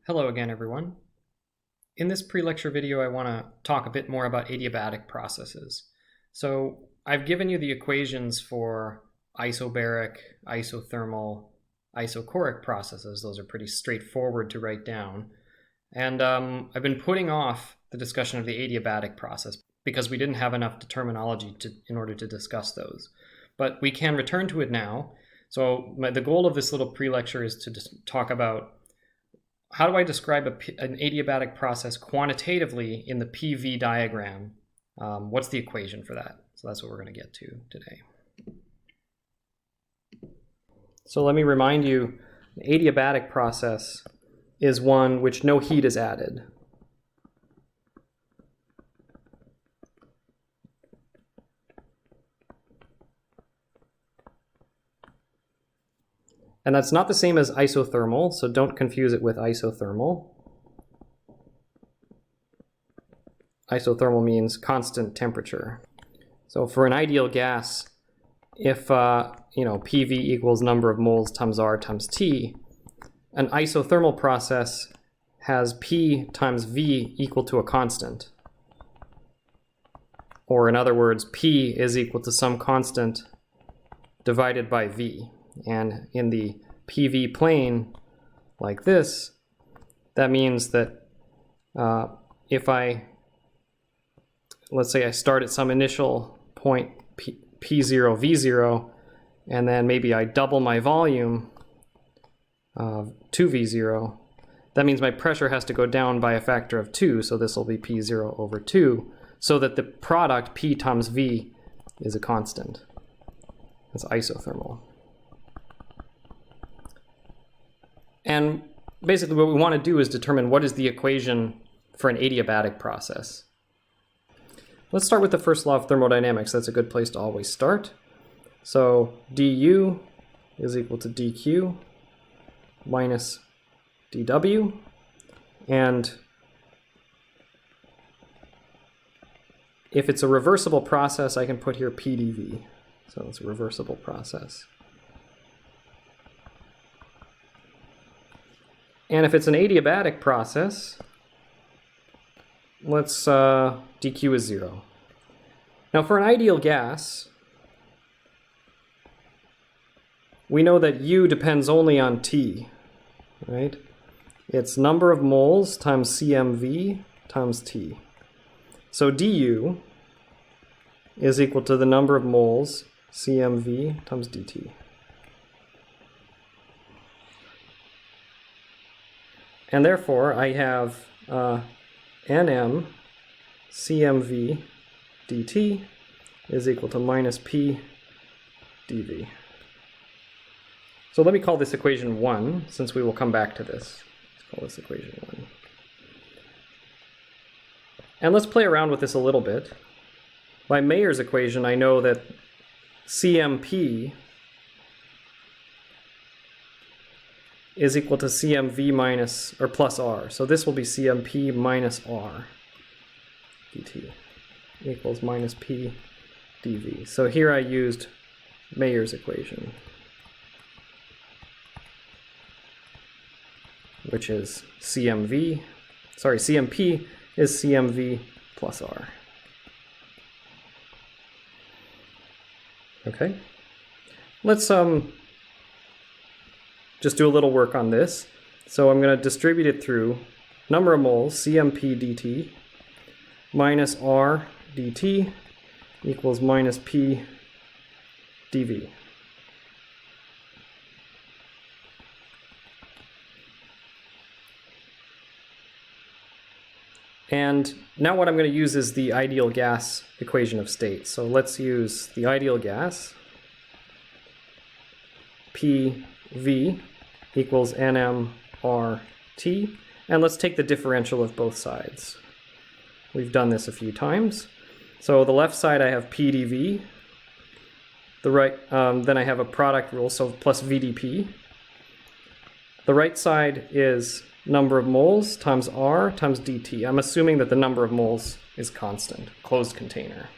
Hello again, everyone. In this pre-lecture video, I want to talk a bit more about adiabatic processes. So I've given you the equations for isobaric, isothermal, isochoric processes. Those are pretty straightforward to write down. And I've been putting off the discussion of the adiabatic process because we didn't have enough terminology in order to discuss those. But we can return to it now. So the goal of this little pre-lecture is to just talk about how do I describe an adiabatic process quantitatively in the PV diagram? What's the equation for that? So that's what we're going to get to today. So let me remind you, an adiabatic process is one which no heat is added. And that's not the same as isothermal, so don't confuse it with isothermal. Isothermal means constant temperature. So for an ideal gas, if PV equals number of moles times R times T, an isothermal process has P times V equal to a constant. Or in other words, P is equal to some constant divided by V. And in the PV plane, like this, that means that if let's say I start at some initial point P0, V0, and then maybe I double my volume to V0, that means my pressure has to go down by a factor of 2, so this will be P0 over 2, so that the product P times V is a constant. That's isothermal. And basically what we want to do is determine what is the equation for an adiabatic process. Let's start with the first law of thermodynamics. That's a good place to always start. So du is equal to dq minus dw. And if it's a reversible process, I can put here pdv. So it's a reversible process. And if it's an adiabatic process, let's dq is 0. Now for an ideal gas, we know that U depends only on T, right? It's number of moles times CMV times T. So du is equal to the number of moles CMV times dt. And therefore, I have Nm CMV dt is equal to minus P dV. So let me call this equation 1, since we will come back to this. Let's call this equation 1. And let's play around with this a little bit. By Mayer's equation, I know that CMP is equal to CMV minus, or plus R. So this will be CMP minus R dt equals minus P dV. So here I used Mayer's equation, which is CMP is CMV plus R. Okay, let's just do a little work on this. So I'm going to distribute it through number of moles, CMP dt, minus R dt equals minus P dV. And now what I'm going to use is the ideal gas equation of state. So let's use the ideal gas. PV equals NM RT, and let's take the differential of both sides. We've done this a few times. So the left side I have PdV, the right, then I have a product rule, so plus VdP. The right side is number of moles times R times dt. I'm assuming that the number of moles is constant, closed container.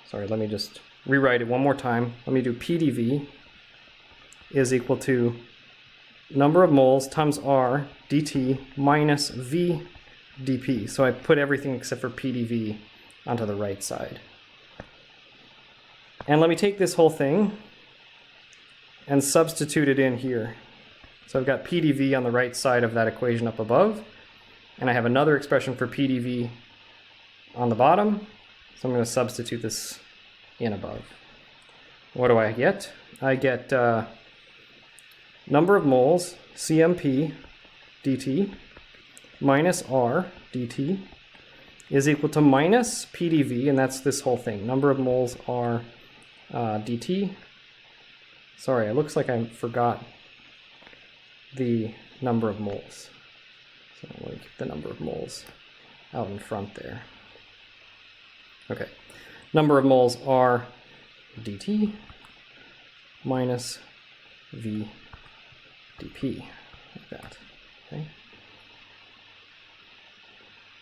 Sorry, let me just rewrite it one more time. Let me do PdV is equal to number of moles times R dt minus V dP. So I put everything except for PdV onto the right side. And let me take this whole thing and substitute it in here. So I've got PdV on the right side of that equation up above, and I have another expression for PdV on the bottom. So I'm going to substitute this in above. What do I get? I get number of moles, CMP dt, minus R dt, is equal to minus PdV, and that's this whole thing. Number of moles R dt. Sorry, it looks like I forgot the number of moles. So let me keep the number of moles out in front there. Okay, number of moles R dt minus V dP, like that.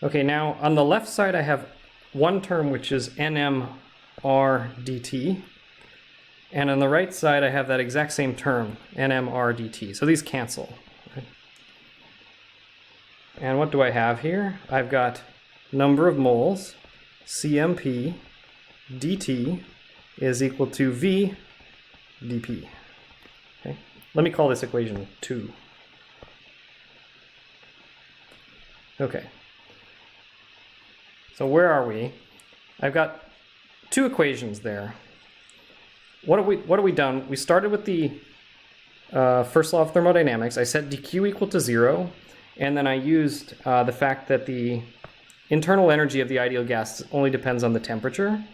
Okay, now on the left side I have one term which is NMR dt, and on the right side I have that exact same term, NMR dt. So these cancel. Right? And what do I have here? I've got number of moles, CMP dt is equal to V dP. Okay? Let me call this equation 2. Okay. So where are we? I've got two equations there. What have we done? We started with the first law of thermodynamics. I set dq equal to 0, and then I used the fact that the internal energy of the ideal gas only depends on the temperature.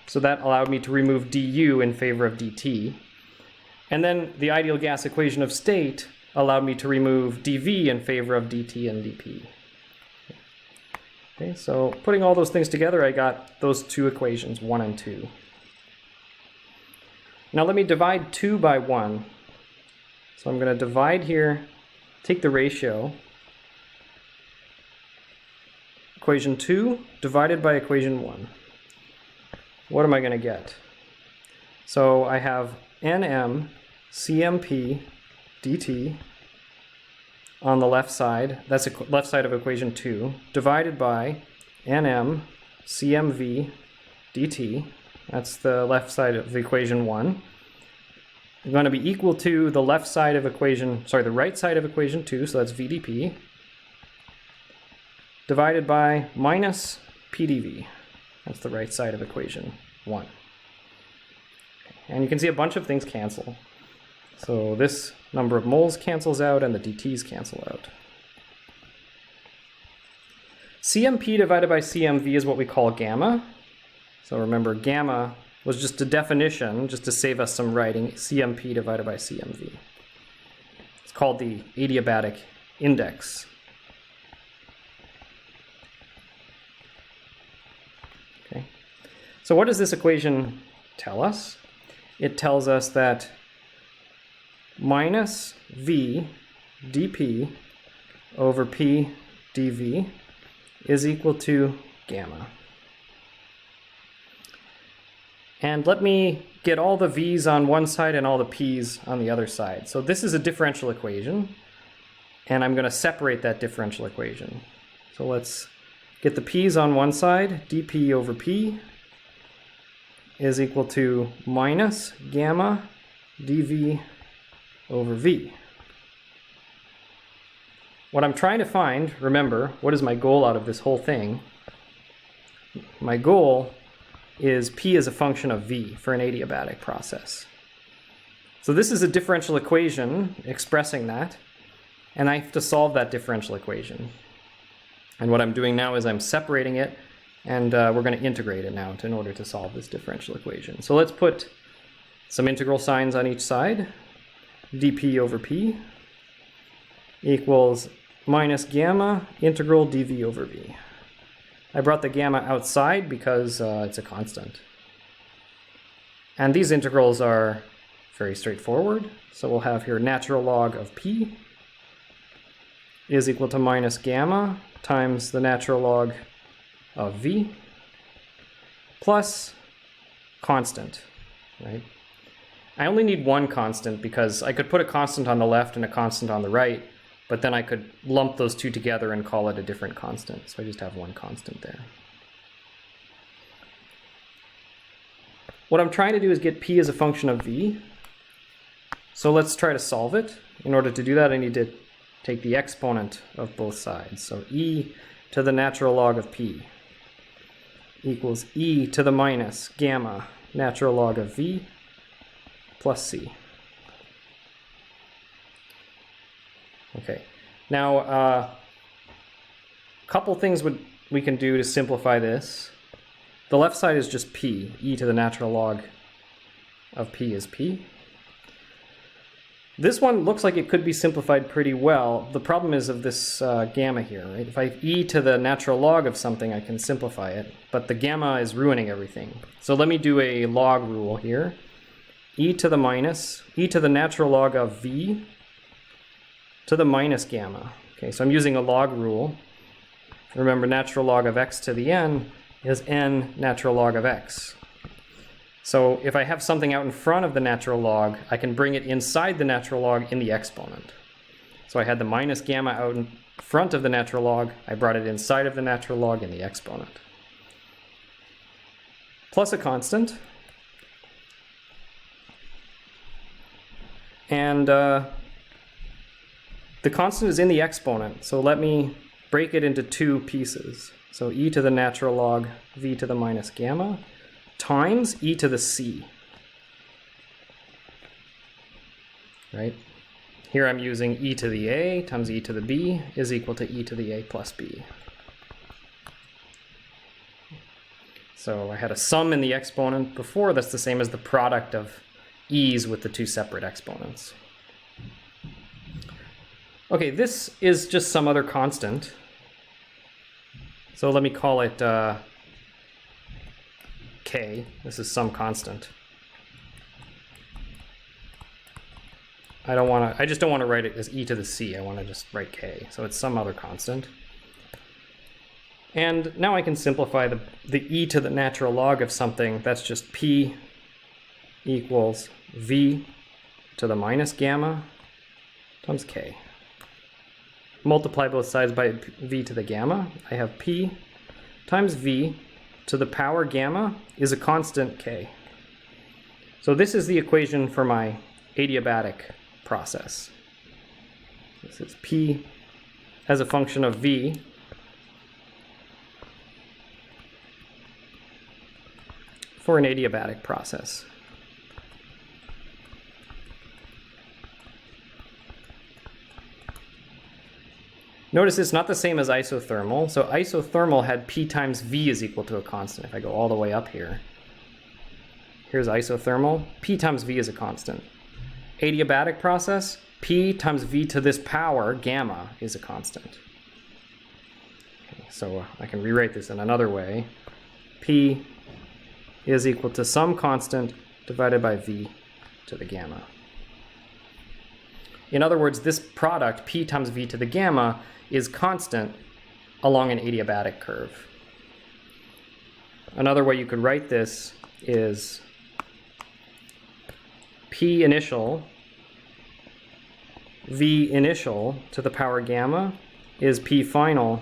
So that allowed me to remove du in favor of dt. And then the ideal gas equation of state allowed me to remove dv in favor of dt and dp. Okay, so putting all those things together, I got those two equations, 1 and 2. Now let me divide 2 by 1. So I'm going to divide here, take the ratio. Equation 2 divided by equation 1. What am I going to get? So I have Nm CMP dt on the left side, that's the left side of equation 2, divided by Nm CMV dt, that's the left side of equation 1, is going to be equal to the left side of equation, sorry, the right side of equation 2, so that's VdP, divided by minus PdV, that's the right side of equation 1. And you can see a bunch of things cancel. So this number of moles cancels out and the dt's cancel out. CMP divided by CMV is what we call gamma. So remember, gamma was just a definition, just to save us some writing, CMP divided by CMV. It's called the Adiabatic Index. Okay. So what does this equation tell us? It tells us that minus V dP over P dV is equal to gamma. And let me get all the V's on one side and all the P's on the other side. So this is a differential equation, and I'm going to separate that differential equation. So let's get the P's on one side. dP over P is equal to minus gamma dV over V. What I'm trying to find, remember, what is my goal out of this whole thing? My goal is P as a function of V for an adiabatic process. So this is a differential equation expressing that, and I have to solve that differential equation. And what I'm doing now is I'm separating it, and we're going to integrate it now in order to solve this differential equation. So let's put some integral signs on each side. dP over P equals minus gamma integral dV over V. I brought the gamma outside because it's a constant. And these integrals are very straightforward. So we'll have here natural log of P is equal to minus gamma times the natural log of V plus constant, right? I only need one constant because I could put a constant on the left and a constant on the right, but then I could lump those two together and call it a different constant. So I just have one constant there. What I'm trying to do is get p as a function of v. So let's try to solve it. In order to do that, I need to take the exponent of both sides. So e to the natural log of p equals e to the minus gamma natural log of v plus c. Okay, now a couple things we can do to simplify this. The left side is just p. E to the natural log of p is p. This one looks like it could be simplified pretty well. The problem is of this gamma here, right? If I have e to the natural log of something, I can simplify it, but the gamma is ruining everything. So let me do a log rule here. E to the minus, e to the natural log of v to the minus gamma. Okay, so I'm using a log rule. Remember, natural log of x to the n is n natural log of x. So if I have something out in front of the natural log, I can bring it inside the natural log in the exponent. So I had the minus gamma out in front of the natural log, I brought it inside of the natural log in the exponent. Plus a constant. And the constant is in the exponent, so let me break it into two pieces. So e to the natural log v to the minus gamma times e to the c. Right? Here I'm using e to the a times e to the b is equal to e to the a plus b. So I had a sum in the exponent before. That's the same as the product of e's with the two separate exponents. Okay, this is just some other constant. So let me call it k. This is some constant. I just don't want to write it as e to the c. I want to just write k. So it's some other constant. And now I can simplify the e to the natural log of something. That's just p equals v to the minus gamma times k. Multiply both sides by v to the gamma. I have p times v to the power gamma is a constant k. So this is the equation for my adiabatic process. This is p as a function of v for an adiabatic process. Notice it's not the same as isothermal. So isothermal had p times v is equal to a constant. If I go all the way up here, here's isothermal. P times v is a constant. Adiabatic process, p times v to this power, gamma, is a constant. Okay, so I can rewrite this in another way. P is equal to some constant divided by v to the gamma. In other words, this product, p times v to the gamma, is constant along an adiabatic curve. Another way you could write this is p initial, v initial to the power gamma is p final,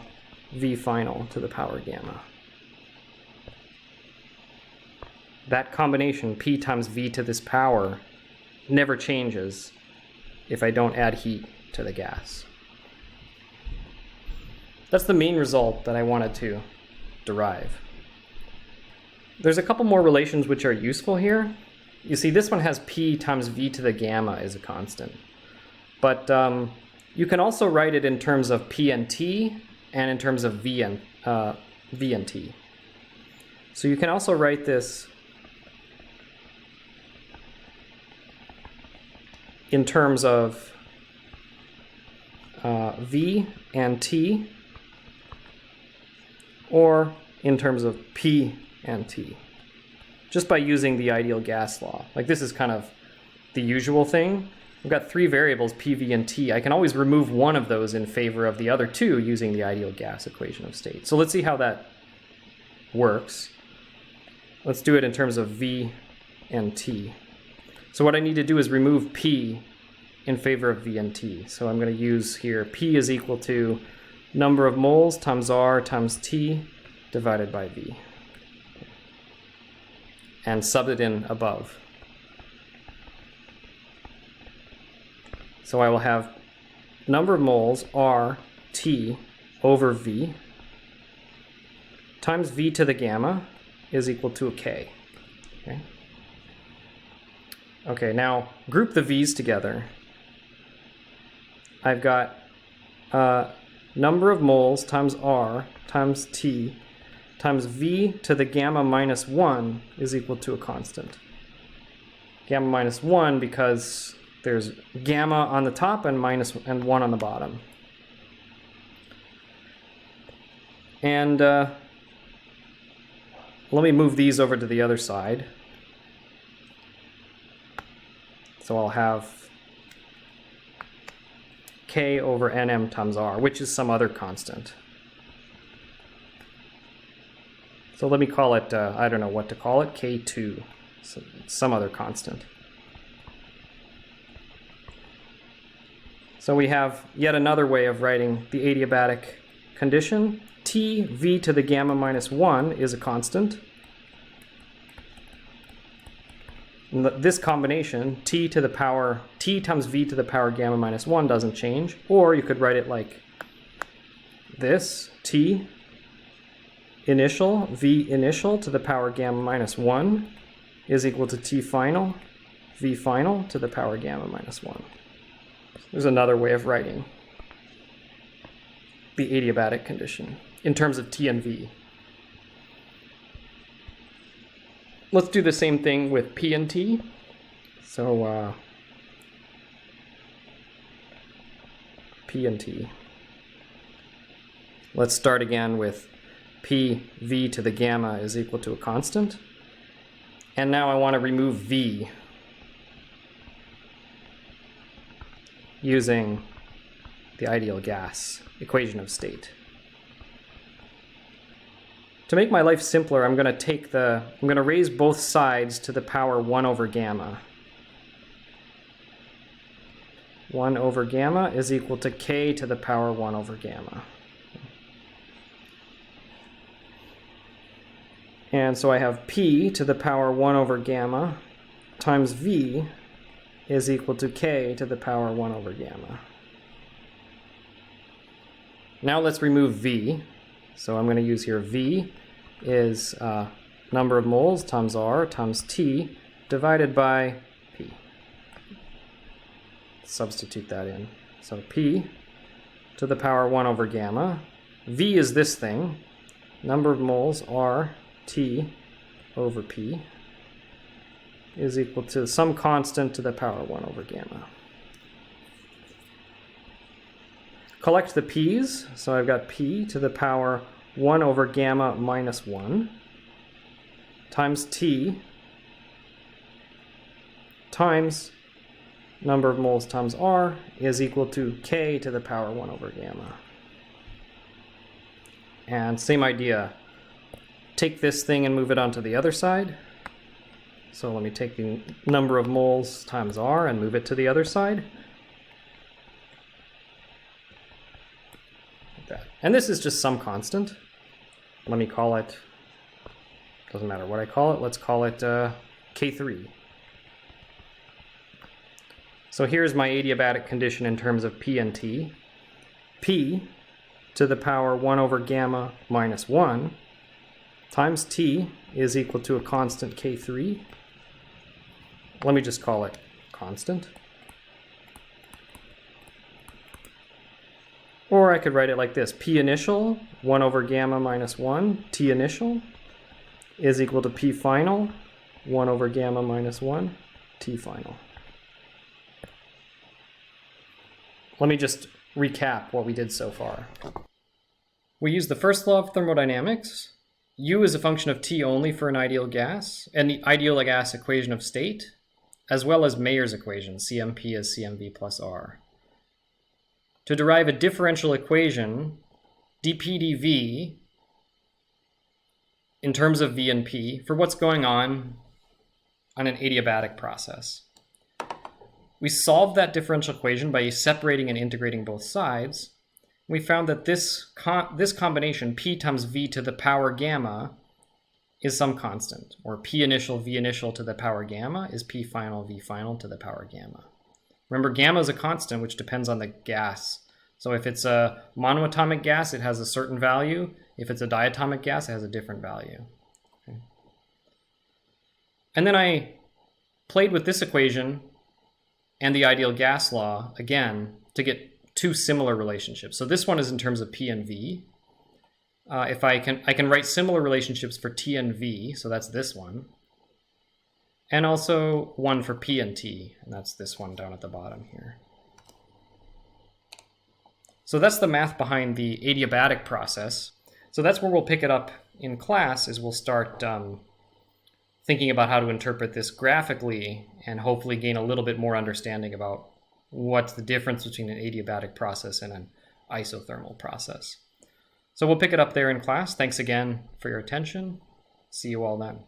v final to the power gamma. That combination, p times v to this power, never changes if I don't add heat to the gas. That's the main result that I wanted to derive. There's a couple more relations which are useful here. You see, this one has p times v to the gamma is a constant. But you can also write it in terms of p and t and in terms of v and t. So you can also write this in terms of v and t, or in terms of p and t, just by using the ideal gas law. Like, this is kind of the usual thing. We've got three variables, p, v, and t. I can always remove one of those in favor of the other two using the ideal gas equation of state. So let's see how that works. Let's do it in terms of v and t. So what I need to do is remove P in favor of V and T. So I'm going to use here P is equal to number of moles times R times T divided by V. And sub it in above. So I will have number of moles R T over V times V to the gamma is equal to a K. Okay, now group the V's together. I've got number of moles times R times T times V to the gamma minus 1 is equal to a constant. Gamma minus 1 because there's gamma on the top and 1 on the bottom. And let me move these over to the other side. So I'll have K over Nm times R, which is some other constant. So let me call it, I don't know what to call it, K2, so some other constant. So we have yet another way of writing the adiabatic condition. T V to the gamma minus 1 is a constant. And this combination, T times V to the power gamma minus 1 doesn't change. Or you could write it like this, T initial, V initial to the power gamma minus 1 is equal to T final, V final to the power gamma minus 1. There's another way of writing the adiabatic condition in terms of T and V. Let's do the same thing with P and T. So P and T. Let's start again with P V to the gamma is equal to a constant. And now I want to remove V using the ideal gas equation of state. To make my life simpler, I'm going to raise both sides to the power 1 over gamma. 1 over gamma is equal to K to the power 1 over gamma. And so I have P to the power 1 over gamma times V is equal to K to the power 1 over gamma. Now let's remove V. So I'm going to use here V is number of moles times R times T divided by P. Substitute that in. So P to the power 1 over gamma. V is this thing. Number of moles R T over P is equal to some constant to the power 1 over gamma. Collect the P's. So I've got P to the power 1 over gamma minus 1 times T times number of moles times R is equal to K to the power 1 over gamma. And same idea. Take this thing and move it onto the other side. So let me take the number of moles times R and move it to the other side. Like that. And this is just some constant. Let me call it, doesn't matter what I call it, let's call it K3. So here's my adiabatic condition in terms of P and T. P to the power 1 over gamma minus 1 times T is equal to a constant K3. Let me just call it constant. Or I could write it like this. P initial, 1 over gamma minus 1, T initial is equal to P final, 1 over gamma minus 1, T final. Let me just recap what we did so far. We used the first law of thermodynamics. U is a function of T only for an ideal gas, and the ideal gas equation of state, as well as Mayer's equation, CMP is CMV plus R. To derive a differential equation, dP dV, in terms of V and P, for what's going on an adiabatic process. We solved that differential equation by separating and integrating both sides. We found that this combination, P times V to the power gamma, is some constant, or P initial V initial to the power gamma is P final V final to the power gamma. Remember, gamma is a constant which depends on the gas. So if it's a monoatomic gas, it has a certain value. If it's a diatomic gas, it has a different value. Okay. And then I played with this equation and the ideal gas law again to get two similar relationships. So this one is in terms of P and V. If I can write similar relationships for T and V, so that's this one. And also one for P and T, and that's this one down at the bottom here. So that's the math behind the adiabatic process. So that's where we'll pick it up in class, is we'll start thinking about how to interpret this graphically and hopefully gain a little bit more understanding about what's the difference between an adiabatic process and an isothermal process. So we'll pick it up there in class. Thanks again for your attention. See you all then.